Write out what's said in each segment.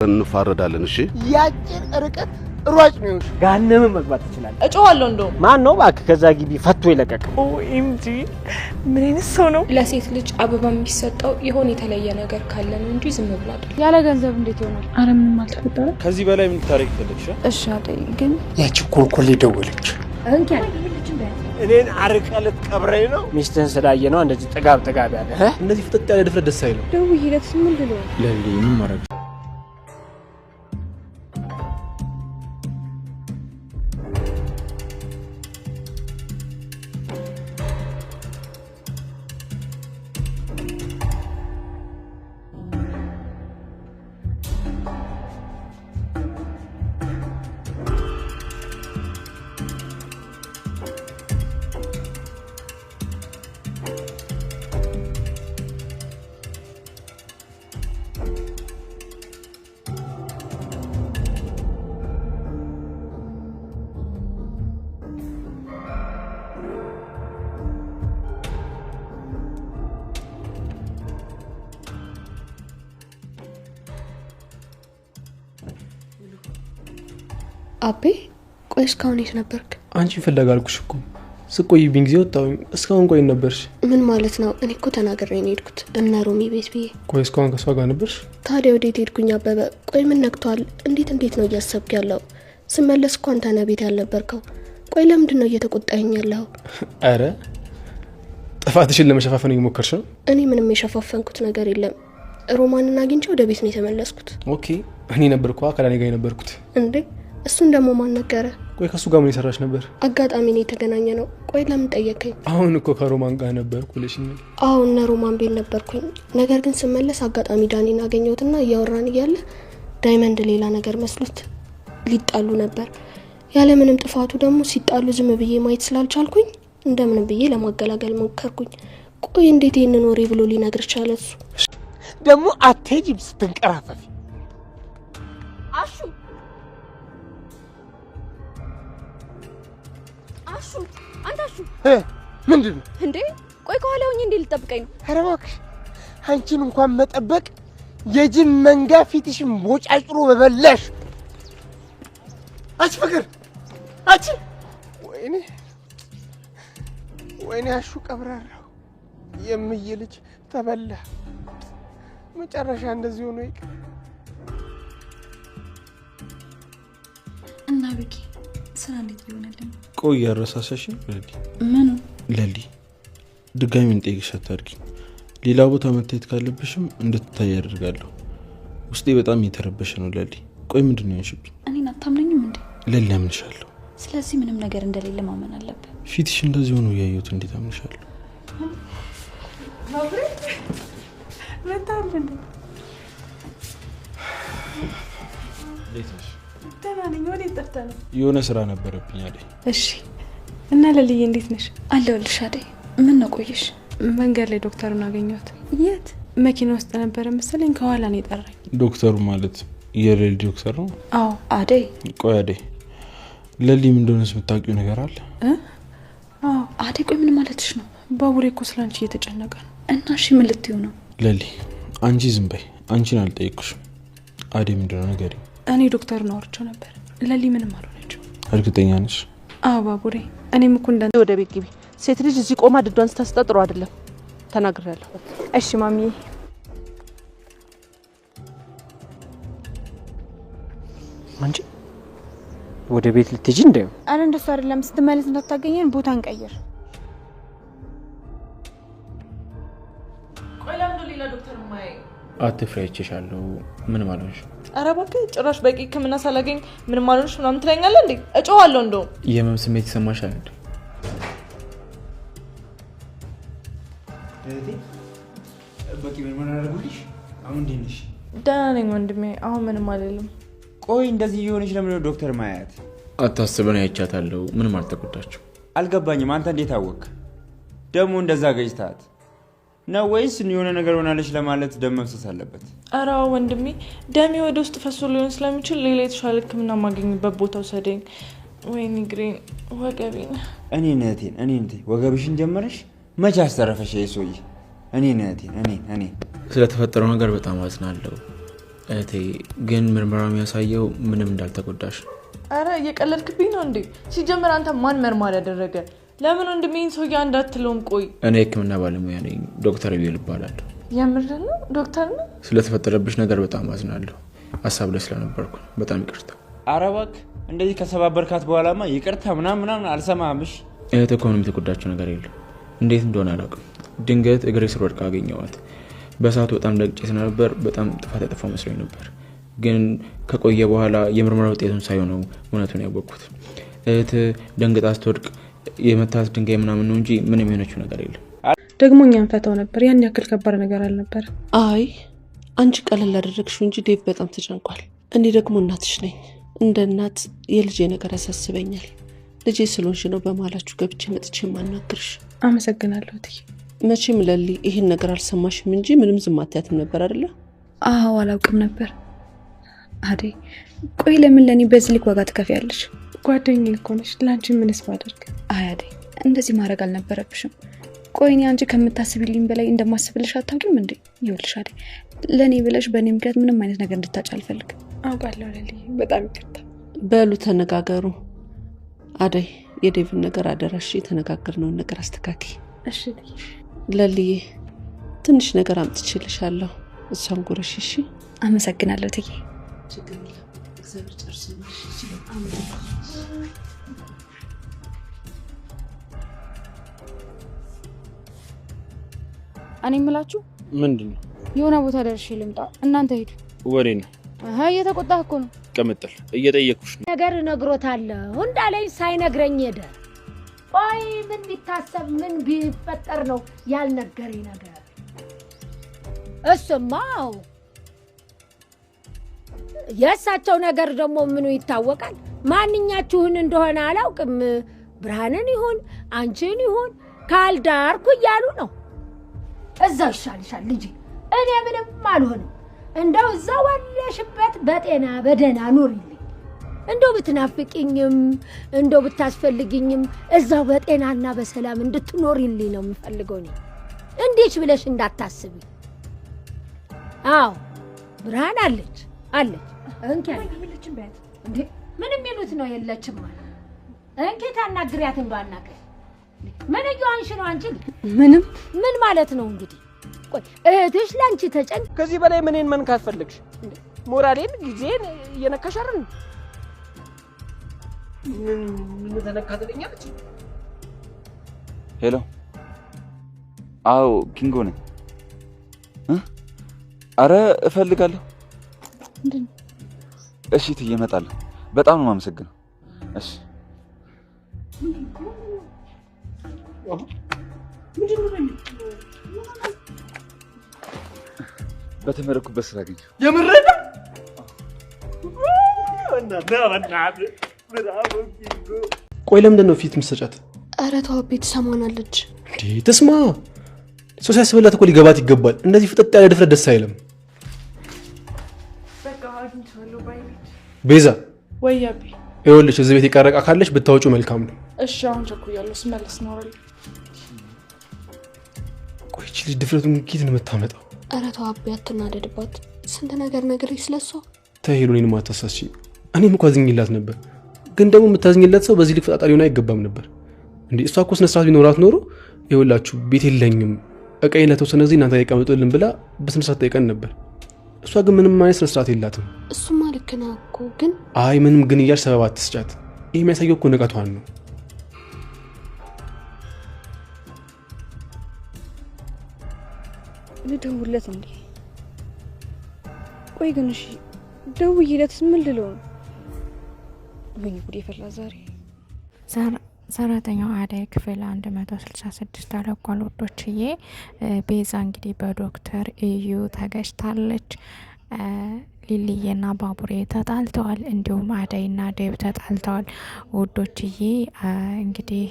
እንፋረዳለን እሺ ያጭር ርቀት ሯጭ ነው ጋነም መግባት ይችላል እጮሃለሁ እንደው ማን ነው ባክ ከዛ ግቢ ፈቶ ይለቀቅ ኦኤምጂ ምን አይነት ሰው ነው ለሴት ልጅ አበባ የሚሰጠው የሆነ የተለየ ነገር ካለ ነው እንጂ ዝም ብሎ አይደል ያለ ገንዘብ እንዴት ይሆናል አረ ምንም አልተፈጠረ ከዚህ በላይ ምን ታሪክ ተለክሻ እሺ አደይ ግን ያቺ ኮልኮል ደወለች እንከን እኔን አርቀለት ቀብረኝ ነው ሚስትን ስላየ ነው እንደዚህ ጥጋብ ያለ እንደዚህ ፍጥጥ ያለ ድፍረት ደስ አይለው ደውዬለት ምን ብሎ ለሊ ምን ማረግ አቤ ቆይስ ካውኔት ነበርክ አንቺ ፈለጋልኩሽ እኮ ስቆይብኝ ጊዜ ወጣሁኝ እስካሁን ቆይ ነበርሽ ምን ማለት ነው እኔ እኮ ተናግሬ ነው ሄድኩት እና ሮሚ ቤት ብዬ ቆይስ ካውን ከሷ ጋር ነበርሽ ታዲያ ወዴት ሄድኩኝ አበበ ቆይ ምን ነክቷል እንዴት ነው እያሰብክ ያለው ስመለስ እኮ አንተ ነህ ቤት ያልነበርከው ቆይ ለምንድን ነው እየተቆጣኸኝ ያለው አረ ጥፋትሽን ለመሸፋፈን እየሞከርሽ ነው እኔ ምንም የሸፋፈንኩት ነገር የለም ሮማንን አግኝቼ ወደ ቤት ነው የተመለስኩት ኦኬ እኔ ነበርኩ አካላኔ ጋር ነበርኩት እንዴ እሱን ደግሞ ማን ነገረ ቆይ ከሱ ጋር ምን ይሰራሽ ነበር አጋጣሚ ነው የተገናኘ ነው ቆይ ለምን ጠየቀኝ አሁን እኮ ከሮማን ጋር ነበርኩ ለሽኝ አዎ እና ሮማን ቤት ነበርኩኝ ነገር ግን ስመለስ አጋጣሚ ዳኒን አገኘሁትና እያወራን እያለ ዳይመንድ ሌላ ነገር መስሎት ሊጣሉ ነበር ያለ ምንም ጥፋቱ ደግሞ ሲጣሉ ዝም ብዬ ማየት ስላልቻልኩኝ እንደምን ብዬ ለማገላገል ሞከርኩኝ ቆይ እንዴት ይሄንን ወሬ ብሎ ሊነግር ቻለ እሱ ደግሞ አትሄጂም ስትንቀራፈፊ አሹ አንታሹ ምንድነው እንዴ ቆይ ከኋላ ሆኜ እንዴ ልጠብቀኝ ነው ኧረ እባክሽ አንቺን እንኳን መጠበቅ የጅን መንጋ ፊትሽን ቦጫጭሮ በበላሽ አች ፍቅር አች ወይኔ አሹ ቀብራራው የምዬ ልጅ ተበላ መጨረሻ እንደዚህ ሆኖ ይቀር እና በቂ ስራ እንዴት ይሆነልን ቆይ ያረሳሳሽ ምን ለሊ ድጋሚ እንጠይቅሽ አታርጊ ሌላ ቦታ መታየት ካለብሽም እንድትታይ ያደርጋለሁ ውስጤ በጣም እየተረበሸ ነው ለሊ ቆይ ምንድነው ያንሽብኝ እኔን አታምነኝም እንዴ ለሊ አምንሻለሁ ስለዚህ ምንም ነገር እንደሌለ ማመን አለብህ ፊትሽ እንደዚህ ሆኖ ያዩት እንዴት አምንሻለሁ ማብሬት ለታልን ለይተሽ ተናነኝ ወዴ ተጣጣ የሆነ ስራ ነበርብኝ አይደል እሺ እና ለልዬ እንዴት ነሽ አለሁልሽ አይደል ምን ነው ቆይሽ መንገድ ላይ ዶክተሩን አገኘሁት የት መኪና ውስጥ ነበር መሰለኝ ከኋላ ነው የጠራኝ ዶክተሩ ማለት የለሊ ዶክተር ነው አዎ አደይ ቆይ አደይ ለሊ ምን እንደሆነስ የምታውቂው ነገር አለ አዎ አደይ ቆይ ምን ማለትሽ ነው ባቡሬ እኮ ስላንቺ እየተጨነቀ ነው እና እሺ ምን ልትዩ ነው ለሊ አንቺ ዝም በይ አንቺን አልጠይቅሽም አደይ ምንድነው ነገር እኔ ዶክተሩን አውርቼው ነበር ለሊ ምንም አልሆነችም እርግጠኛ ነሽ አዎ ባቡሬ እኔም እኮ እንደ ወደ ቤት ግቢ ሴት ልጅ እዚህ ቆማ ድዷን ስታስጠጥሩ አይደለም ተናግሬያለሁ እሺ ማሚ አንቺ ወደ ቤት ልትጂ እንዴ አረ እንደሱ አይደለም ስትመለስ እንዳታገኘን ቦታ እንቀይር ቆይ ለምን ሌላ ዶክተር ማይ አትፍራይቼሻለሁ ምን ማለት ነው ኧረ እባክህ ጭራሽ በቂ ህክምና ሳላገኝ ምን ማለት ነው ምናምን ትለኛለህ እንዴ እጮሃለሁ እንደው የመም ስሜት ይሰማሻል እንዴ በቂ ምን አደረጉልሽ አሁን እንዴ ነሽ ደህና ነኝ ወንድሜ አሁን ምንም አይደለም ቆይ እንደዚህ የሆነች ለምን ዶክተር ማያት አታስበን አይቻታለሁ ምንም አልተቆጣችው አልገባኝም አንተ እንዴት አወቅ ደሞ እንደዛ ገጭታት ነው ወይስ የሆነ ነገር ሆናለች ለማለት ደም መፍሰስ አለበት ኧረ ወንድሜ ደሜ ወደ ውስጥ ፈሶ ሊሆን ስለሚችል ሌላ የተሻለ ህክምና ማግኘት ቦታው ሰደኝ ወይኔ ግሬን ወገቤን እኔ ነቴን ወገብሽን ጀመረሽ መቼ አስተረፈሽ ይሶይ እኔ ነቴን እኔ ስለተፈጠረው ነገር በጣም አዝናለሁ እህቴ ግን ምርመራው የሚያሳየው ምንም እንዳልተጎዳሽ። አረ እየቀለድክብኝ ነው እንዴ? ሲጀምር አንተ ማን መርማሪ ያደረገ? ለምን ወንድሜን ሰውዬ እንዳትለውም? ቆይ እኔ ሕክምና ባለሙያ ነኝ፣ ዶክተር ቢል እባላለሁ። የምር ነው? ዶክተር ነው? ስለተፈጠረብሽ ነገር በጣም አዝናለሁ። ሀሳብ ላይ ስለነበርኩ በጣም ይቅርታ። ኧረ እባክህ እንደዚህ ከሰባበርካት በኋላማ ይቅርታ ምናምን አልሰማህምሽ። እህቴ እኮ ምንም የተጎዳችው ነገር የለም። እንዴት እንደሆነ አላውቅም። ድንገት እግሬ ስር ወድቃ አገኘኋት። በሰዓቱ በጣም ደቅጬ ስለነበር በጣም ጥፋት ያጠፋው መስሎኝ ነበር። ግን ከቆየ በኋላ የምርመራ ውጤቱን ሳይሆን ነው እውነቱን ያወቅኩት። እህት ደንግጣ ስትወድቅ የመታት ድንጋይ ምናምን ነው እንጂ ምንም የሆነችው ነገር የለም። ደግሞ እኛን ፈታው ነበር። ያን ያክል ከባድ ነገር አልነበር። አይ አንቺ ቀለል አደረግሽው እንጂ ዴቭ በጣም ተጨንቋል። እኔ ደግሞ እናትሽ ነኝ። እንደ እናት የልጄ ነገር ያሳስበኛል። ልጄ ስለሆንሽ ነው በማላችሁ ገብቼ መጥቼ ማናገርሽ። አመሰግናለሁ እትዬ። መቼም ለሊ ይህን ነገር አልሰማሽም እንጂ ምንም ዝም አትያትም ነበር አይደለ? አዎ አላውቅም ነበር። አደይ ቆይ ለምን ለኔ በዚህ ልክ ዋጋ ትከፍያለሽ? ጓደኛዬ እኮ ነሽ። ላንቺ ምንስ ባደርግ? አይ አደይ እንደዚህ ማድረግ አልነበረብሽም። ቆይ እኔ አንቺ ከምታስቢልኝ በላይ እንደማስብልሽ አታውቂም እንዴ? ይኸውልሽ አደይ ለኔ ብለሽ በእኔ ምክንያት ምንም አይነት ነገር እንድታጭ አልፈልግም። አውቃለሁ ለሊ፣ በጣም ይቅርታ። በሉ ተነጋገሩ። አደይ የዴቭን ነገር አደራሽ፣ የተነጋገርነውን ነገር አስተካኪ። እሺ ለልዬ ትንሽ ነገር አምጥቼልሻለሁ፣ እሷን ጉረሽ። እሺ አመሰግናለሁ እትዬ። እኔ የምላችሁ ምንድነው? የሆነ ቦታ ደርሼ ልምጣ፣ እናንተ ሂዱ። ወሬ ነው። እየተቆጣህ እኮ ነው። ቀመጠል እየጠየኩሽ ነው። ነገር ነግሮታለሁ እንዳለኝ ሳይነግረኝ ሄደ። ቆይ ምን ቢታሰብ ምን ቢፈጠር ነው ያልነገረኝ ነገር? እሱማው የእሳቸው ነገር ደግሞ ምኑ ይታወቃል። ማንኛችሁን እንደሆነ አላውቅም። ብርሃንን ይሁን አንቺን ይሁን ካልዳርኩ እያሉ ነው። እዛው ይሻልሻል ልጅ፣ እኔ ምንም አልሆንም። እንደው እዛው ዋለሽበት በጤና በደህና ኑሪልኝ። እንደው ብትናፍቂኝም እንደው ብታስፈልጊኝም እዛው በጤናና በሰላም እንድትኖሪልኝ ነው የምፈልገው። እኔ እንዴት ብለሽ እንዳታስቢ። አዎ ብርሃን አለች እንዴ ምንም ይሉት ነው የለችም ማለት እንዴ? ታናግሪያት እንደው አናግሪያት። ምን እየሆንሽ ነው አንቺ? ምን ማለት ነው እንግዲህ? ቆይ እህትሽ ላንቺ ተጨንቅ። ከዚህ በላይ ምንን መንካት ፈልግሽ? ሞራሌን ጊዜን እየነካሻርን ምን ተነካተኛለች? ሄሎ፣ አዎ ኪንጎ ነኝ። አረ እፈልጋለሁ። እሺ ትዬ እመጣለሁ። በጣም ነው የማመሰግነው። እሺ በተመረኩበት ስራ አገኘሁ። የምረዳ ቆይ ለምንድን ነው ፊት ምሰጫት? ኧረ ተው አቤ፣ ትሰማናለች። እንዴ ትስማ። ሰው ሲያስብላት እኮ ሊገባት ይገባል። እንደዚህ ፍጥጥ ያለ ድፍረት ደስ አይልም። ቤዛ ወይ አቤ፣ ይኸውልሽ እዚህ ቤት የቀረቃ ካለሽ ብታወጪው መልካም ነው። እሺ አሁን ቸኩያለሁ፣ ስመለስ ነው አይደል? ቆይ እቺ ልጅ ድፍረቱን ኪት ነው የምታመጣው? ኧረ ተው አቤ፣ አትናደድባት። ስንት ነገር ነግሬሽ ስለሷ። ተይ ሄሉ፣ እኔንም አታሳስቺ። እኔም እኮ አዝኜላት ነበር፣ ግን ደግሞ የምታዝኝለት ሰው በዚህ ልክ ፈጣጣ ሊሆን አይገባም ነበር እንዴ። እሷ እኮ ስነ ስርዓት ቢኖራት ኖሮ ይኸውላችሁ ቤት የለኝም እቃዬን ለተወሰነ ጊዜ እናንተ ይቀመጡልን ብላ በስነ ስርዓት ጠይቀን ነበር። እሷ ግን ምንም አይነት ስነ ስርዓት የላትም። እሱማ ልክ ነው እኮ ግን አይ ምንም ግን እያልሽ ሰበብ አትስጫት። ይሄ የሚያሳየው እኮ ንቀቷን ነው። ልደውልለት እንዴ? ቆይ ግን እሺ ደውዬለት ምን ልለው ነው? ወይ ጉድ የፈላ ዛሬ። ሰራተኛው አደይ ክፍል 166 ተለቋል። ወዶችዬ ቤዛ እንግዲህ በዶክተር እዩ ተገጭታለች። ሊሊዬና ባቡሬ ተጣልተዋል። እንዲሁም አደይና ዴብ ተጣልተዋል። ወዶችዬ እንግዲህ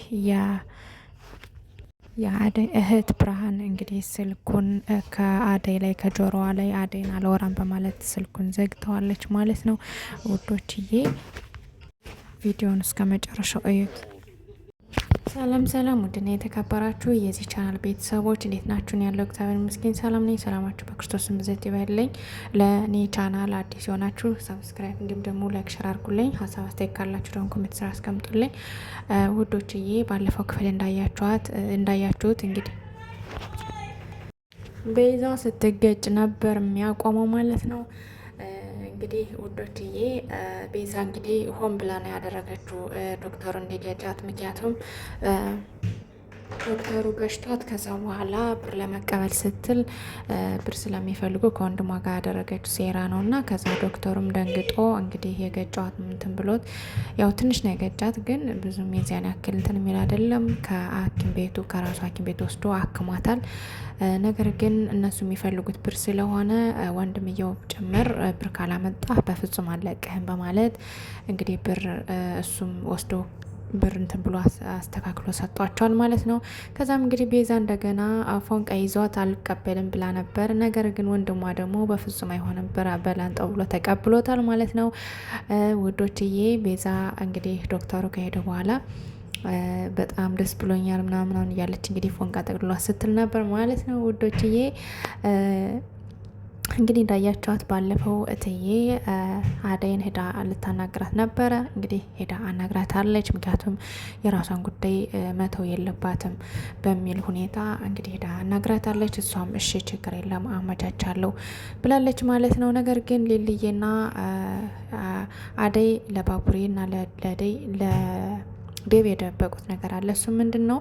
የአደይ እህት ብርሃን እንግዲህ ስልኩን ከአደይ ላይ ከጆሮዋ ላይ አደይን አልወራም በማለት ስልኩን ዘግተዋለች ማለት ነው። ወዶችዬ ቪዲዮን እስከ መጨረሻው እዩት። ሰላም ሰላም፣ ውድና የተከበራችሁ የዚህ ቻናል ቤተሰቦች እንዴት ናችሁን? ያለው እግዚአብሔር ይመስገን ሰላም ነኝ። ሰላማችሁ በክርስቶስ ብዛት ይበልልኝ። ለእኔ ቻናል አዲስ የሆናችሁ ሰብስክራይብ እንዲሁም ደግሞ ላይክ ሸር አድርጉልኝ። ሀሳብ አስተያየት ካላችሁ ደግሞ ኮሜንት ስራ አስቀምጡልኝ ውዶችዬ። ባለፈው ክፍል እንዳያችሁት እንግዲህ ቤዛ ስትገጭ ነበር የሚያቆመው ማለት ነው። እንግዲህ ውዶችዬ ቤዛ እንግዲህ ሆን ብላ ነው ያደረገችው ዶክተሩ እንዲገጫት። ምክንያቱም ዶክተሩ ገጭቷት ከዛ በኋላ ብር ለመቀበል ስትል ብር ስለሚፈልጉ ከወንድሟ ጋር ያደረገችው ሴራ ነው እና ከዛ ዶክተሩም ደንግጦ እንግዲህ የገጫት እንትን ብሎት ያው ትንሽ ነው የገጫት፣ ግን ብዙም የዚያን ያክል እንትን የሚል አይደለም። ከራሱ ሐኪም ቤት ወስዶ አክሟታል። ነገር ግን እነሱ የሚፈልጉት ብር ስለሆነ ወንድምየው ጭምር ብር ካላመጣ በፍጹም አለቅህም በማለት እንግዲህ ብር እሱም ወስዶ ብር እንትን ብሎ አስተካክሎ ሰጧቸዋል ማለት ነው። ከዛም እንግዲህ ቤዛ እንደገና ፎንቃ ይዟት አልቀበልም ብላ ነበር። ነገር ግን ወንድሟ ደግሞ በፍጹም አይሆንም ብር በላንጠው ብሎ ተቀብሎታል ማለት ነው። ውዶችዬ ቤዛ እንግዲህ ዶክተሩ ከሄደ በኋላ በጣም ደስ ብሎኛል ምናምን እያለች እንግዲህ ፎንቃ ጠቅልሏ ስትል ነበር ማለት ነው ውዶችዬ። እንግዲህ እንዳያቸዋት ባለፈው እትዬ አደይን ሄዳ ልታናግራት ነበረ። እንግዲህ ሄዳ አናግራታለች። ምክንያቱም የራሷን ጉዳይ መተው የለባትም በሚል ሁኔታ እንግዲህ ሄዳ አናግራታለች። እሷም እሺ ችግር የለም አመቻቻለሁ ብላለች ማለት ነው። ነገር ግን ሊልዬና አደይ ለባቡሬና ለደይ ዴቭ የደበቁት ነገር አለ። እሱ ምንድን ነው?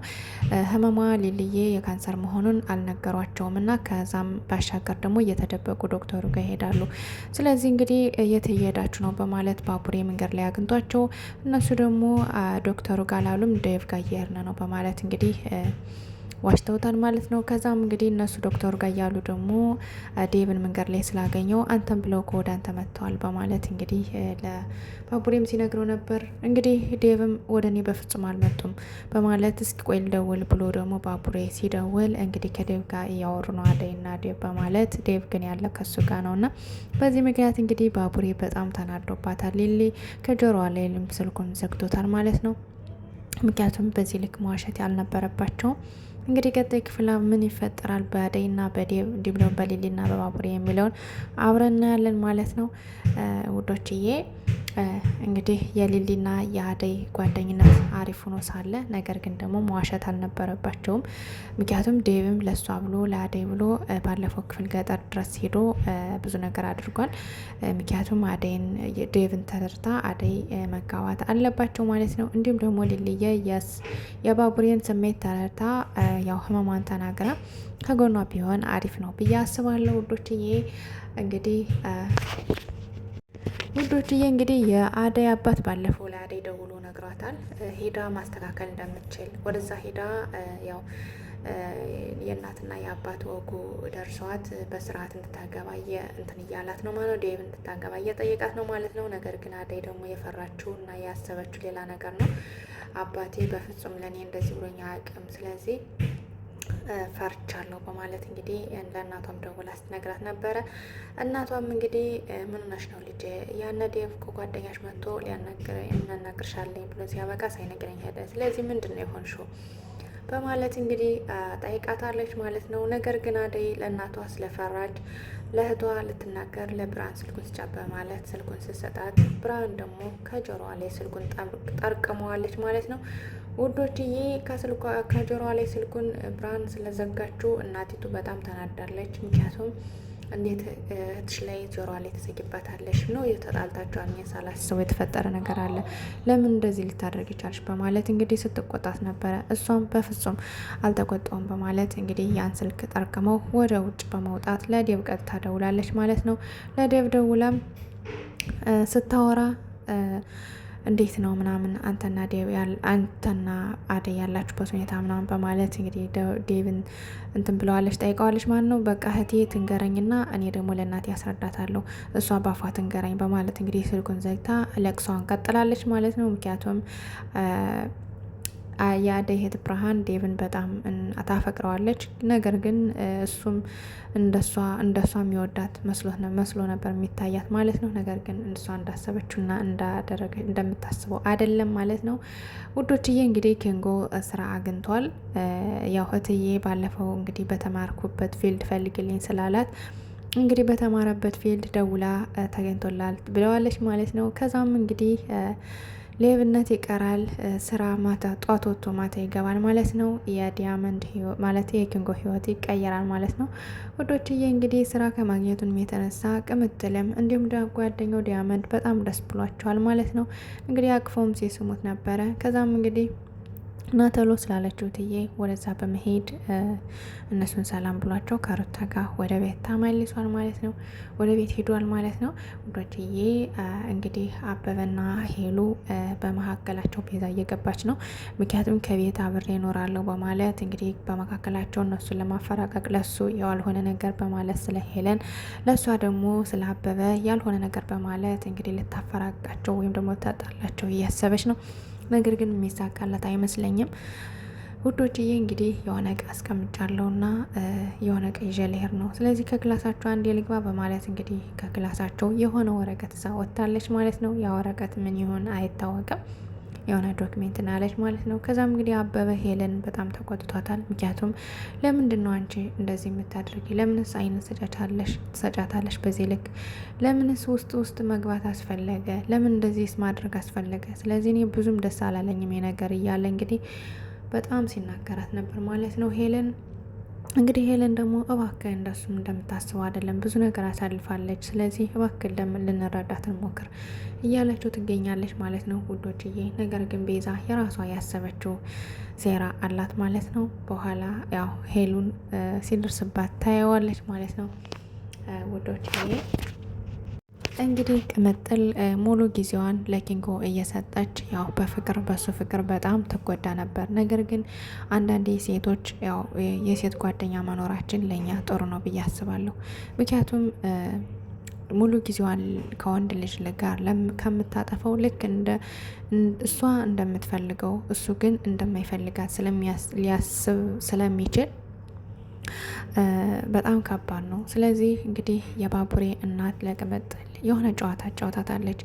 ህመሟ ሊልዬ የካንሰር መሆኑን አልነገሯቸውም እና ከዛም ባሻገር ደግሞ እየተደበቁ ዶክተሩ ጋር ይሄዳሉ። ስለዚህ እንግዲህ የት እየሄዳችሁ ነው በማለት ባቡሬ መንገድ ላይ አግኝቷቸው እነሱ ደግሞ ዶክተሩ ጋር ላሉም ዴቭ ጋር እየሄድን ነው በማለት እንግዲህ ዋሽተውታል ማለት ነው። ከዛም እንግዲህ እነሱ ዶክተሩ ጋር እያሉ ደግሞ ዴቭን መንገድ ላይ ስላገኘው አንተን ብለው ከወደ አንተ መጥተዋል በማለት እንግዲህ ለባቡሬም ሲነግረው ነበር። እንግዲህ ዴቭም ወደ እኔ በፍጹም አልመጡም በማለት እስኪ ቆይ ልደውል ብሎ ደግሞ ባቡሬ ሲደውል እንግዲህ ከዴቭ ጋር እያወሩ ነው አደይና ዴቭ በማለት ዴቭ ግን ያለ ከሱ ጋር ነው እና በዚህ ምክንያት እንግዲህ ባቡሬ በጣም ተናዶባታል። ሊሊ ከጆሮዋ ላይ ስልኩን ዘግቶታል ማለት ነው። ምክንያቱም በዚህ ልክ መዋሸት ያልነበረባቸውም። እንግዲህ ቀጣይ ክፍል ምን ይፈጠራል በአደይና በዴቭ እንዲሁም በሊሊና በባቡሬ የሚለውን አብረን እናያለን ማለት ነው ውዶችዬ። እንግዲህ የሊሊና የአደይ ጓደኝነት አሪፍ ሆኖ ሳለ ነገር ግን ደግሞ መዋሸት አልነበረባቸውም። ምክንያቱም ዴቭም ለሷ ብሎ ለአደይ ብሎ ባለፈው ክፍል ገጠር ድረስ ሄዶ ብዙ ነገር አድርጓል። ምክንያቱም አደይን ዴቭን ተረድታ አደይ መጋባት አለባቸው ማለት ነው። እንዲሁም ደግሞ ሊልዬ የባቡሬን ስሜት ተረድታ ያው ህመሟን ተናግራ ከጎኗ ቢሆን አሪፍ ነው ብዬ አስባለሁ ውዶችዬ። እንግዲህ የአደይ አባት ባለፈው ለአደይ ደውሎ ነግሯታል። ሄዳ ማስተካከል እንደምትችል ወደዛ ሄዳ ያው የእናትና የአባት ወጉ ደርሰዋት በስርዓት እንድታገባ እንትን እያላት ነው ማለት ነው። ዴቭ እንድታገባ እየጠየቃት ነው ማለት ነው። ነገር ግን አደይ ደግሞ የፈራችው እና ያሰበችው ሌላ ነገር ነው። አባቴ በፍጹም ለእኔ እንደዚህ ብሎኝ አያውቅም፣ ስለዚህ ፈርቻለሁ በማለት እንግዲህ ለእናቷም ደውላ ስትነግራት ነበረ። እናቷም እንግዲህ ምን ሆነሽ ነው ልጄ? ያነ ዴቭ ከጓደኛሽ መጥቶ እናናግርሻለኝ ብሎ ሲያበቃ ሳይነግረኝ ሄደ። ስለዚህ ምንድን ነው የሆንሽው በማለት እንግዲህ ጠይቃታለች ማለት ነው። ነገር ግን አደይ ለእናቷ ስለፈራች ለእህቷ ልትናገር ለብርሃን ስልኩን ስጫት በማለት ስልኩን ስትሰጣት ብርሃን ደግሞ ከጆሮዋ ላይ ስልኩን ጠርቅመዋለች ማለት ነው ውዶችዬ። ከጆሮዋ ላይ ስልኩን ብርሃን ስለዘጋችው እናቲቱ በጣም ተናዳለች። ምክንያቱም እንዴት እህትሽ ላይ ጆሮዋ ላይ ተዘጊባታለሽ ነው የተጣልታችሁ አኝ ሳላስበው የተፈጠረ ነገር አለ፣ ለምን እንደዚህ ልታደርግ ይቻልሽ በማለት እንግዲህ ስትቆጣት ነበረ። እሷም በፍጹም አልተቆጣውም በማለት እንግዲህ ያን ስልክ ጠርቅመው ወደ ውጭ በመውጣት ለዴቭ ቀጥታ ደውላለች ማለት ነው። ለዴቭ ደውላም ስታወራ እንዴት ነው ምናምን አንተና አደይ ያላችሁበት ሁኔታ ምናምን በማለት እንግዲህ ዴቭን እንትን ብለዋለች፣ ጠይቀዋለች ማለት ነው። በቃ እህቴ ትንገረኝና እኔ ደግሞ ለእናቴ ያስረዳታለሁ፣ እሷ ባፏ ትንገረኝ በማለት እንግዲህ ስልኩን ዘግታ ለቅሷን ቀጥላለች ማለት ነው። ምክንያቱም የአደይ እህት ብርሃን ዴቭን በጣም ታፈቅረዋለች። ነገር ግን እሱም እንደሷ የሚወዳት መስሎ ነበር የሚታያት ማለት ነው። ነገር ግን እሷ እንዳሰበችውና እንደምታስበው አይደለም ማለት ነው። ውዶችዬ እንግዲህ ኪንጎ ስራ አግኝቷል። ያው እህትዬ ባለፈው እንግዲህ በተማርኩበት ፊልድ ፈልግልኝ ስላላት እንግዲህ በተማረበት ፊልድ ደውላ ተገኝቶላል ብለዋለች ማለት ነው። ከዛም እንግዲህ ሌብነት ይቀራል፣ ስራ ማታ ጧት ወጥቶ ማታ ይገባል ማለት ነው። የዲያመንድ ማለት የኪንጎ ህይወት ይቀየራል ማለት ነው። ወዶችዬ እንግዲህ ስራ ከማግኘቱን የተነሳ ቅምጥልም እንዲሁም ጓደኛው ዲያመንድ በጣም ደስ ብሏቸዋል ማለት ነው። እንግዲህ አቅፎም ሲስሙት ነበረ። ከዛም እንግዲህ ናተሎ ስላለችው እትዬ ወደዛ በመሄድ እነሱን ሰላም ብሏቸው ከሩታ ጋር ወደ ቤት ተመልሷል ማለት ነው። ወደ ቤት ሄዷል ማለት ነው። ውዶችዬ እንግዲህ አበበና ሄሉ በመካከላቸው ቤዛ እየገባች ነው። ምክንያቱም ከቤት አብሬ እኖራለሁ በማለት እንግዲህ በመካከላቸው እነሱን ለማፈራቀቅ ለሱ ያልሆነ ነገር በማለት ስለ ሄለን ለእሷ ደግሞ ስለ አበበ ያልሆነ ነገር በማለት እንግዲህ ልታፈራቃቸው ወይም ደግሞ ታጣላቸው እያሰበች ነው። ነገር ግን የሚሳካላት አይመስለኝም። ውዶችዬ እንግዲህ የሆነ እቃ አስቀምጫለሁና የሆነ እቃ ይዤ ልሄድ ነው፣ ስለዚህ ከክላሳቸው አንዴ ልግባ በማለት እንግዲህ ከክላሳቸው የሆነ ወረቀት እዛ ወጥታለች ማለት ነው። ያ ወረቀት ምን ይሆን አይታወቅም። የሆነ ዶክሜንት ናለች ማለት ነው። ከዛም እንግዲህ አበበ ሄለን በጣም ተቆጥቷታል። ምክንያቱም ለምንድን ነው አንቺ እንደዚህ የምታደርጊ? ለምንስ አይነት ትሰጫታለሽ በዚህ ልክ? ለምንስ ውስጥ መግባት አስፈለገ? ለምን እንደዚህ ማድረግ አስፈለገ? ስለዚህ እኔ ብዙም ደስ አላለኝም ነገር እያለ እንግዲህ በጣም ሲናገራት ነበር ማለት ነው ሄለን። እንግዲህ ሄለን ደግሞ እባክህ እንደሱም እንደምታስበው አይደለም፣ ብዙ ነገር አሳልፋለች። ስለዚህ እባክህ ልንረዳት እንሞክር እያለችው ትገኛለች ማለት ነው ውዶችዬ። ነገር ግን ቤዛ የራሷ ያሰበችው ሴራ አላት ማለት ነው። በኋላ ያው ሄሉን ሲደርስባት ታየዋለች ማለት ነው ውዶችዬ። እንግዲህ ቅምጥል ሙሉ ጊዜዋን ለኪንጎ እየሰጠች ያው በሱ ፍቅር በጣም ትጎዳ ነበር። ነገር ግን አንዳንዴ ሴቶች ያው የሴት ጓደኛ መኖራችን ለእኛ ጥሩ ነው ብዬ አስባለሁ። ምክንያቱም ሙሉ ጊዜዋን ከወንድ ልጅ ጋር ከምታጠፈው ልክ እሷ እንደምትፈልገው እሱ ግን እንደማይፈልጋት ሊያስብ ስለሚችል በጣም ከባድ ነው። ስለዚህ እንግዲህ የባቡሬ እናት ለቅምጥል የሆነ ጨዋታ ጫወታታለች።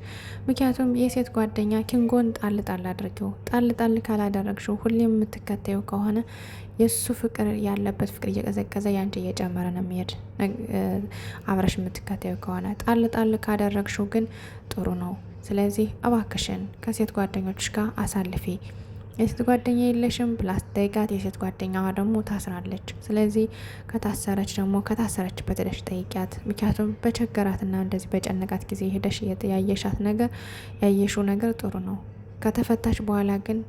ምክንያቱም የሴት ጓደኛ ኪንጎን ጣል አድርገው ጣል ካላደረግሽው ሁሌም የምትከተዩ ከሆነ የእሱ ፍቅር ያለበት ፍቅር እየቀዘቀዘ ያንቺ እየጨመረ ነው የሚሄድ። አብረሽ የምትከተዩ ከሆነ ጣል ካደረግሽው ግን ጥሩ ነው። ስለዚህ እባክሽን ከሴት ጓደኞች ጋር አሳልፊ። የሴት ጓደኛ የለሽም ብላስ ጠይቃት። የሴት ጓደኛዋ ደግሞ ታስራለች። ስለዚህ ከታሰረችበት ሄደሽ ጠይቂያት። ምክንያቱም በቸገራትና እንደዚህ በጨነቃት ጊዜ ሄደሽ ያየሽው ነገር ጥሩ ነው። ከተፈታች በኋላ ግን